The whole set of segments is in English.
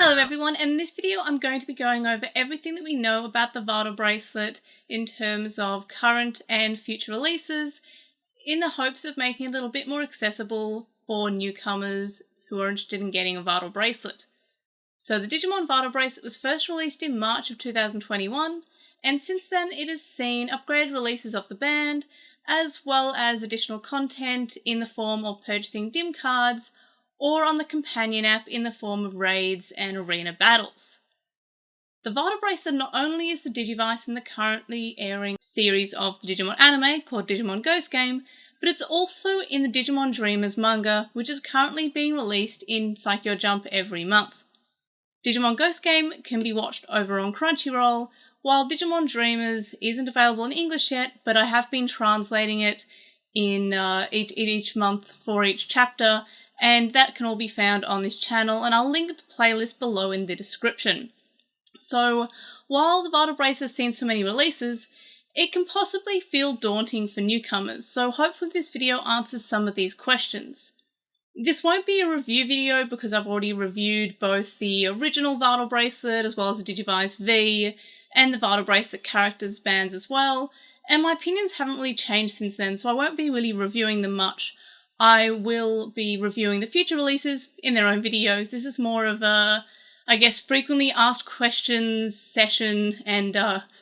Hello everyone, and in this video I'm going to be going over everything that we know about the Vardal Bracelet in terms of current and future releases, in the hopes of making it a little bit more accessible for newcomers who are interested in getting a Vardal Bracelet. So the Digimon Vardal Bracelet was first released in March of 2021, and since then it has seen upgraded releases of the band, as well as additional content in the form of purchasing DIM cards, or on the companion app in the form of raids and arena battles. The Vardal Bracelet not only is the Digivice in the currently airing series of the Digimon anime called Digimon Ghost Game, but it's also in the Digimon Dreamers manga, which is currently being released in Saikyo Jump every month. Digimon Ghost Game can be watched over on Crunchyroll, while Digimon Dreamers isn't available in English yet, but I have been translating it in each month for each chapter, and that can all be found on this channel, and I'll link the playlist below in the description. So, while the Vardal Bracelet has seen so many releases, it can possibly feel daunting for newcomers, so hopefully this video answers some of these questions. This won't be a review video because I've already reviewed both the original Vardal Bracelet as well as the Digivice V, and the Vardal Bracelet characters bands as well, and my opinions haven't really changed since then, so I won't be really reviewing them much. I will be reviewing the future releases in their own videos. This is more of a, I guess, frequently asked questions session and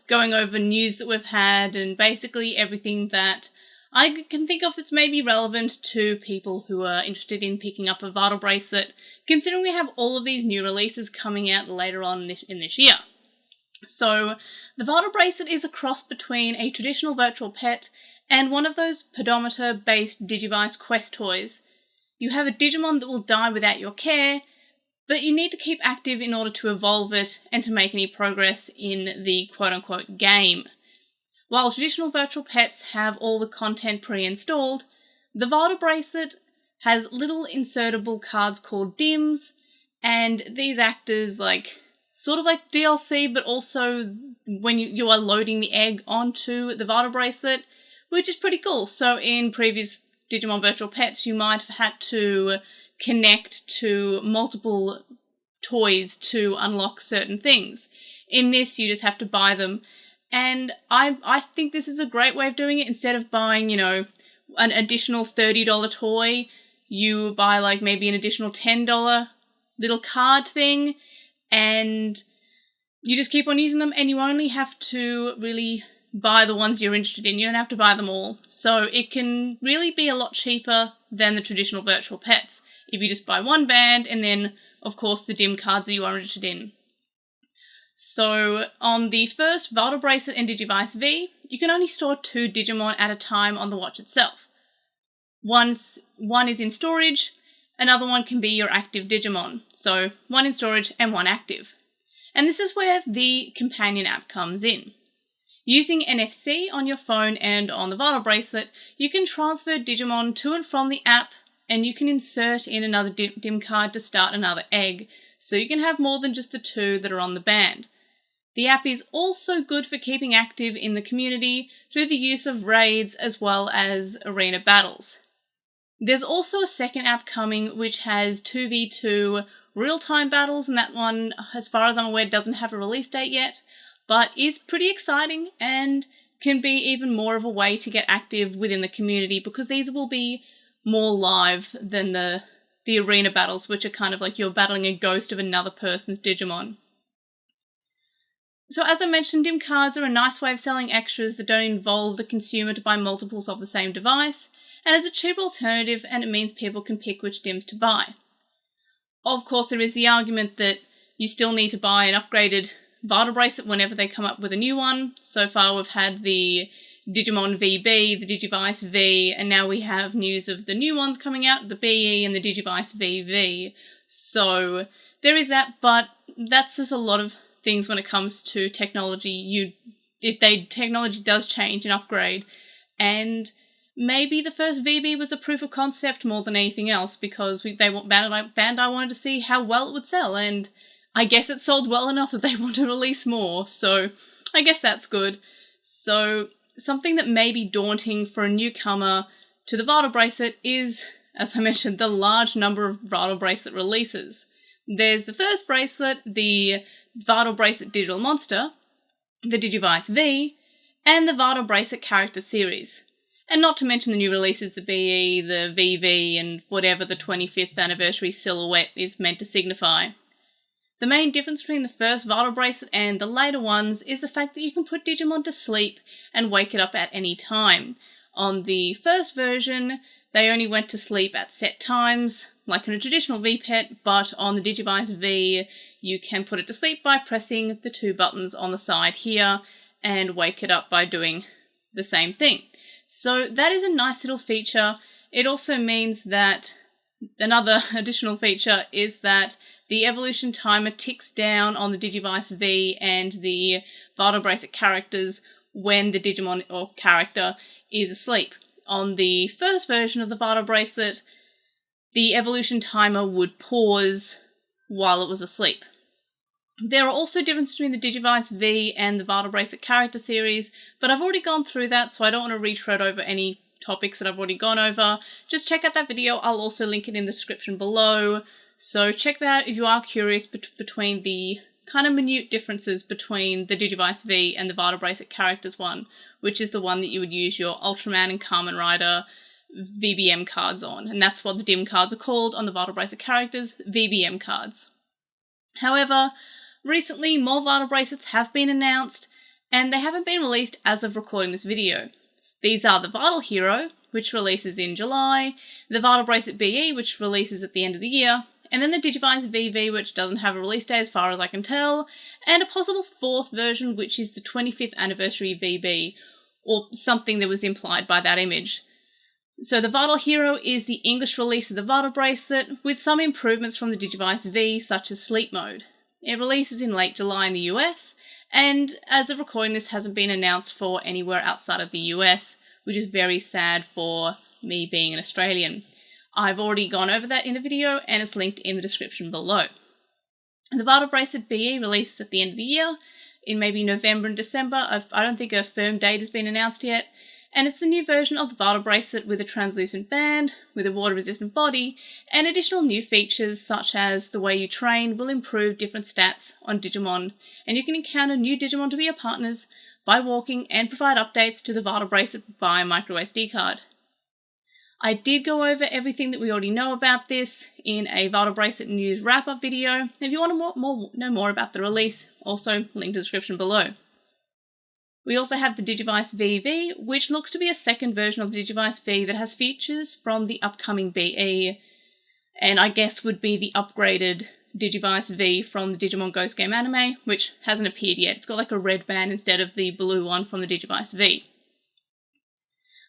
going over news that we've had and basically everything that I can think of that's maybe relevant to people who are interested in picking up a Vardal Bracelet, considering we have all of these new releases coming out later on in this year. So, the Vardal Bracelet is a cross between a traditional virtual pet and one of those pedometer-based Digivice quest toys. You have a Digimon that will die without your care, but you need to keep active in order to evolve it and to make any progress in the quote-unquote game. While traditional virtual pets have all the content pre-installed, the Vardal Bracelet has little insertable cards called DIMs, and these act as sort of like DLC, but also when you are loading the egg onto the Vardal Bracelet, which is pretty cool. So in previous Digimon Virtual Pets, you might have had to connect to multiple toys to unlock certain things. In this, you just have to buy them. And I think this is a great way of doing it. Instead of buying, an additional $30 toy, you buy maybe an additional $10 little card thing, and you just keep on using them, and you only have to really buy the ones you're interested in. You don't have to buy them all. So it can really be a lot cheaper than the traditional virtual pets if you just buy one band and then, of course, the DIM cards that you are interested in. So on the first Vardal Bracelet and Digivice V, you can only store 2 Digimon at a time on the watch itself. One is in storage, another one can be your active Digimon. So 1 in storage and 1 active. And this is where the companion app comes in. Using NFC on your phone and on the Vardal Bracelet, you can transfer Digimon to and from the app, and you can insert in another DIM card to start another egg, so you can have more than just the 2 that are on the band. The app is also good for keeping active in the community through the use of raids as well as arena battles. There's also a second app coming which has 2v2 real-time battles, and that one, as far as I'm aware, doesn't have a release date yet, but is pretty exciting and can be even more of a way to get active within the community, because these will be more live than the arena battles, which are kind of like you're battling a ghost of another person's Digimon. So as I mentioned, DIM cards are a nice way of selling extras that don't involve the consumer to buy multiples of the same device, and it's a cheap alternative, and it means people can pick which DIMs to buy. Of course, there is the argument that you still need to buy an upgraded Vardal Bracelet whenever they come up with a new one. So far we've had the Digimon VB, the Digivice V, and now we have news of the new ones coming out, the BE and the Digivice VV. So there is that, but that's just a lot of things when it comes to technology. Technology does change and upgrade, and maybe the first VB was a proof of concept more than anything else, because Bandai wanted to see how well it would sell, and I guess it sold well enough that they want to release more, so I guess that's good. So something that may be daunting for a newcomer to the Vardal Bracelet is, as I mentioned, the large number of Vardal Bracelet releases. There's the first bracelet, the Vital Bracelet Digital Monster, the Digivice V, and the Vital Bracelet Character Series. And not to mention the new releases, the BE, the VV, and whatever the 25th anniversary silhouette is meant to signify. The main difference between the first Vital Bracelet and the later ones is the fact that you can put Digimon to sleep and wake it up at any time. On the first version, they only went to sleep at set times, like in a traditional V-Pet, but on the Digivice V, you can put it to sleep by pressing the two buttons on the side here and wake it up by doing the same thing. So that is a nice little feature. It also means that another additional feature is that the evolution timer ticks down on the Digivice V and the Vital Bracelet characters when the Digimon or character is asleep. On the first version of the Vital Bracelet, the evolution timer would pause while it was asleep. There are also differences between the Digivice V and the Vital Bracelet character series, but I've already gone through that, so I don't want to retread over any topics that I've already gone over. Just check out that video. I'll also link it in the description below. So check that out if you are curious between the kind of minute differences between the Digivice V and the Vital Bracelet characters one, which is the one that you would use your Ultraman and Kamen Rider VBM cards on. And that's what the DIM cards are called on the Vital Bracelet characters, VBM cards. However, recently more Vital Bracelets have been announced, and they haven't been released as of recording this video. These are the Vital Hero, which releases in July, the Vital Bracelet BE, which releases at the end of the year, and then the Digivice VV, which doesn't have a release date as far as I can tell, and a possible fourth version, which is the 25th anniversary VB, or something that was implied by that image. So the Vital Hero is the English release of the Vital Bracelet, with some improvements from the Digivice V, such as sleep mode. It releases in late July in the US, and as of recording this hasn't been announced for anywhere outside of the US, which is very sad for me being an Australian. I've already gone over that in a video, and it's linked in the description below. The Vital Bracelet BE releases at the end of the year, in maybe November and December. I don't think a firm date has been announced yet, and it's a new version of the Vital Bracelet with a translucent band, with a water-resistant body, and additional new features such as the way you train will improve different stats on Digimon, and you can encounter new Digimon to be your partners by walking and provide updates to the Vital Bracelet via microSD card. I did go over everything that we already know about this in a Vital Bracelet news wrap-up video. If you want to know more about the release, also link in the description below. We also have the Digivice VV, which looks to be a second version of the Digivice V that has features from the upcoming BE, and I guess would be the upgraded Digivice V from the Digimon Ghost Game anime, which hasn't appeared yet. It's got like a red band instead of the blue one from the Digivice V.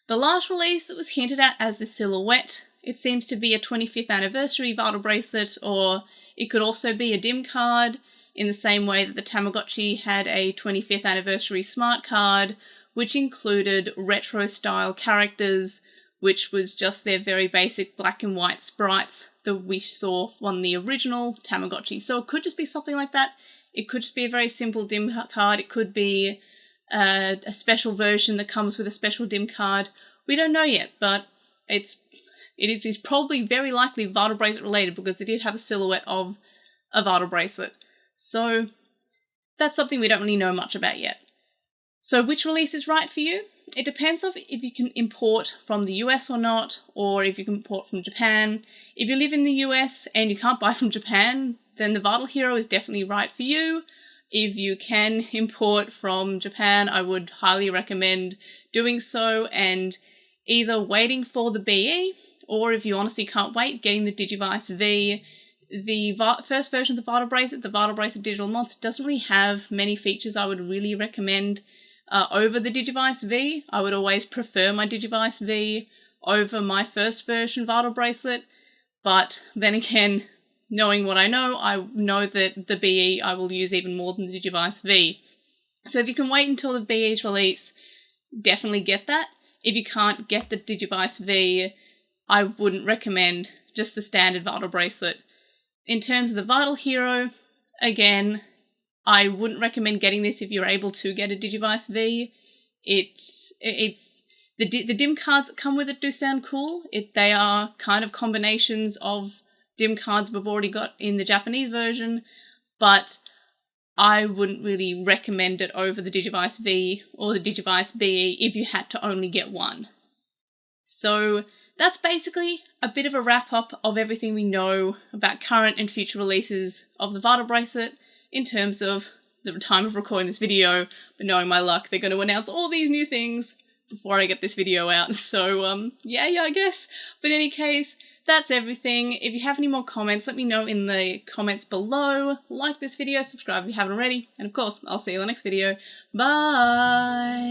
The last release that was hinted at as the silhouette, it seems to be a 25th anniversary Vital Bracelet, or it could also be a DIM card, in the same way that the Tamagotchi had a 25th anniversary smart card, which included retro-style characters, which was just their very basic black and white sprites that we saw on the original Tamagotchi. So it could just be something like that. It could just be a very simple DIM card. It could be a special version that comes with a special DIM card. We don't know yet, but it is probably very likely Vital Bracelet related, because they did have a silhouette of a Vital Bracelet. So that's something we don't really know much about yet. So which release is right for you? It depends on if you can import from the US or not, or if you can import from Japan. If you live in the US and you can't buy from Japan, then the Vital Hero is definitely right for you. If you can import from Japan, I would highly recommend doing so and either waiting for the BE, or if you honestly can't wait, getting the Digivice V. The first version of the Vital Bracelet Digital Monster, doesn't really have many features I would really recommend over the Digivice V. I would always prefer my Digivice V over my first version Vital Bracelet, but then again, knowing what I know that the BE I will use even more than the Digivice V. So if you can wait until the BE's release, definitely get that. If you can't get the Digivice V, I wouldn't recommend just the standard Vital Bracelet. In terms of the Vital Hero, again, I wouldn't recommend getting this if you're able to get a Digivice V. The DIM cards that come with it do sound cool. They are kind of combinations of DIM cards we've already got in the Japanese version, but I wouldn't really recommend it over the Digivice V or the Digivice BE if you had to only get one. So that's basically a bit of a wrap up of everything we know about current and future releases of the Vata bracelet in terms of the time of recording this video, but knowing my luck, they're going to announce all these new things before I get this video out, so yeah, I guess. But in any case, that's everything. If you have any more comments, let me know in the comments below. Like this video, subscribe if you haven't already, and of course, I'll see you in the next video. Bye!